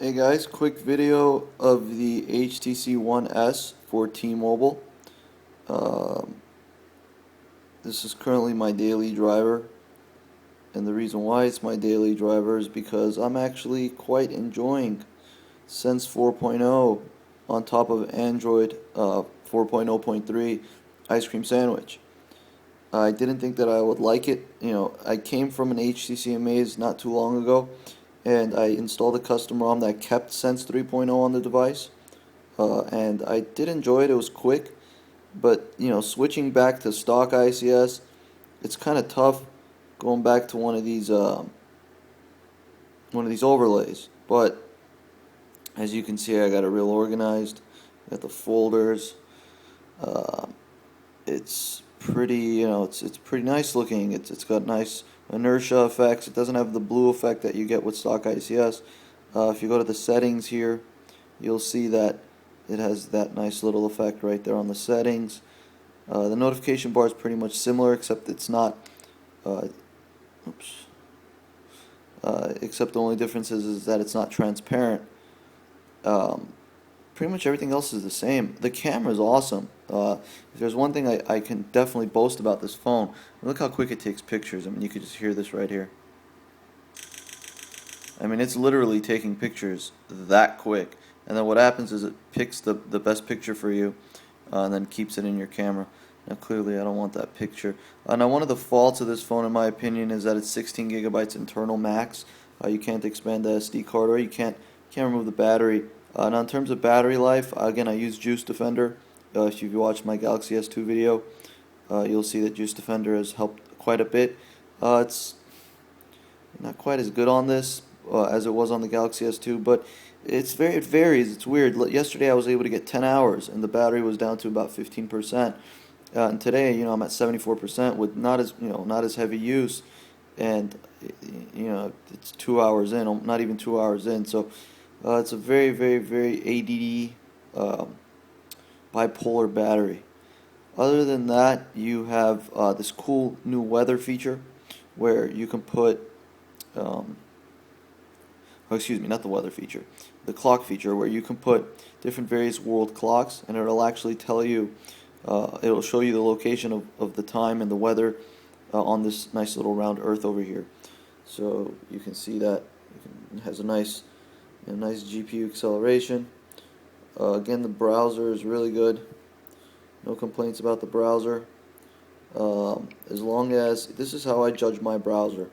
Hey guys, quick video of the HTC One S for T-Mobile. Um, this is currently my daily driver, and the reason why it's my daily driver is because I'm actually quite enjoying Sense 4.0 on top of Android 4.0.3 Ice Cream Sandwich. I didn't think that I would like it. I came from an HTC Amaze not too long ago, and I installed a custom ROM that kept Sense 3.0 on the device. And I did enjoy it. It was quick, but switching back to stock ICS, it's kind of tough going back to one of these overlays. But as you can see, I got it real organized. Got the folders. Uh, it's pretty, it's pretty nice looking. It's got nice inertia effects. It doesn't have the blue effect that you get with stock ICS. If you go to the settings here, you'll see that it has that nice little effect right there on the settings. The notification bar is pretty much similar, except it's not. Uh, oops. Except the only difference is that it's not transparent. Um, Pretty much everything else is the same. The camera is awesome. If there's one thing I can definitely boast about this phone, look how quick it takes pictures. I mean, you could just hear this right here. I mean, it's literally taking pictures that quick. And then what happens is it picks the best picture for you, and then keeps it in your camera. Now, clearly, I don't want that picture. Now, one of the faults of this phone, in my opinion, is that it's 16 gigabytes internal max. You can't expand the SD card, or you can't remove the battery. Now, in terms of battery life, again, I use Juice Defender. If you've watched my Galaxy S2 video, you'll see that Juice Defender has helped quite a bit. It's not quite as good on this as it was on the Galaxy S2, but it varies. It's weird. Yesterday I was able to get 10 hours, and the battery was down to about 15%. And today, I'm at 74% with not as heavy use, and it's 2 hours in, not even 2 hours in. So it's a very, very, very ADD bipolar battery. Other than that, you have this cool new weather feature where you can put um, oh, excuse me, not the weather feature, the clock feature, where you can put different various world clocks, and it'll actually tell you, it'll show you the location of the time and the weather on this nice little round Earth over here. So you can see that it has a nice GPU acceleration. Again, the browser is really good. No complaints about the browser. As long as, this is how I judge my browser.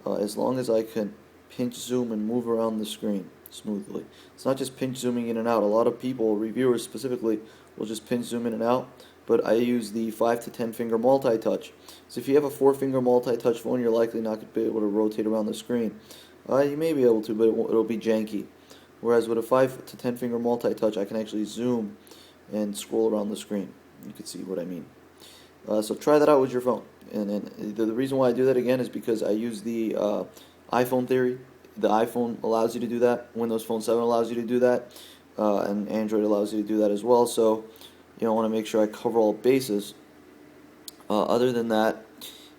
As long as I can pinch zoom and move around the screen smoothly. It's not just pinch zooming in and out. A lot of people, reviewers specifically, will just pinch zoom in and out, but I use the 5 to 10 finger multi-touch. So if you have a 4-finger multi-touch phone, you're likely not going to be able to rotate around the screen. You may be able to, but it'll be janky. Whereas with a 5 to 10 finger multi-touch, I can actually zoom and scroll around the screen. You can see what I mean. So try that out with your phone. And then the reason why I do that again is because I use the iPhone theory. The iPhone allows you to do that. Windows Phone 7 allows you to do that. And Android allows you to do that as well. So I want to make sure I cover all bases. Other than that,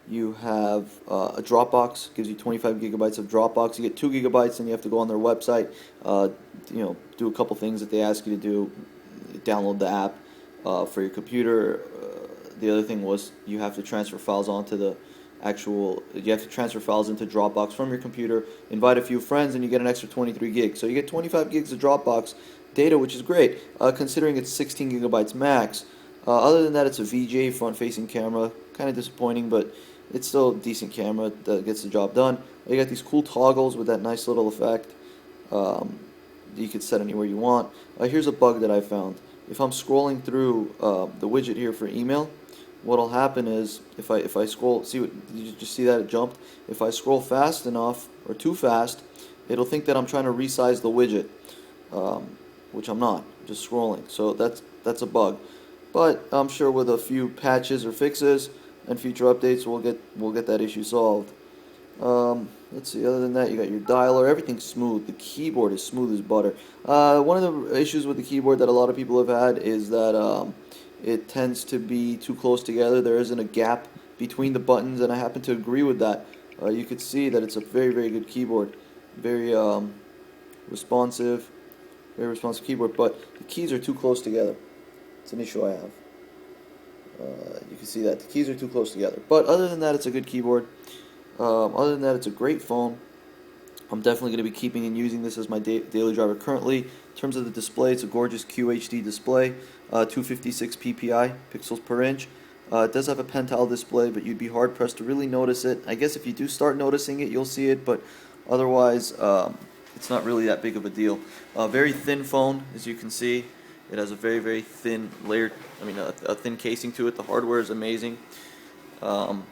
you have a Dropbox. Gives you 25 gigabytes of Dropbox. You get 2 gigabytes, and you have to go on their website. Do a couple things that they ask you to do. Download the app for your computer. The other thing was you have to transfer files onto you have to transfer files into Dropbox from your computer, invite a few friends, and you get an extra 23 gigs. So you get 25 gigs of Dropbox data, which is great, considering it's 16 gigabytes max. Other than that, it's a VGA front-facing camera. Kind of disappointing, but it's still a decent camera that gets the job done. You got these cool toggles with that nice little effect. You could set anywhere you want. Here's a bug that I found. If I'm scrolling through the widget here for email, what'll happen is if I scroll, did you just see that it jumped? If I scroll fast enough or too fast, it'll think that I'm trying to resize the widget, which I'm not. I'm just scrolling. So that's a bug. But I'm sure with a few patches or fixes and future updates, we'll get that issue solved. Let's see. Other than that, you got your dialer. Everything's smooth. The keyboard is smooth as butter. One of the issues with the keyboard that a lot of people have had is that it tends to be too close together. There isn't a gap between the buttons, and I happen to agree with that. You could see that it's a very, very good keyboard. Very responsive, very responsive keyboard, but the keys are too close together. It's an issue I have. You can see that the keys are too close together. But other than that, it's a good keyboard. Other than that, it's a great phone. I'm definitely going to be keeping and using this as my daily driver currently. In terms of the display, it's a gorgeous QHD display, 256 ppi, pixels per inch. It does have a pen tile display, but you'd be hard pressed to really notice it. I guess if you do start noticing it, you'll see it, but otherwise, it's not really that big of a deal. Very thin phone, as you can see. It has a very, very thin layer, a thin casing to it. The hardware is amazing. And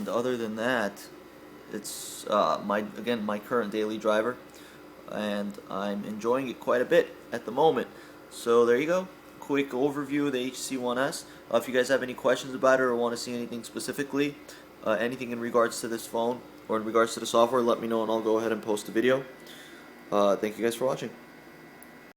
other than that, it's my current daily driver, and I'm enjoying it quite a bit at the moment. So there you go. Quick overview of the HTC One S. If you guys have any questions about it or want to see anything specifically, anything in regards to this phone or in regards to the software, let me know and I'll go ahead and post a video. Thank you guys for watching.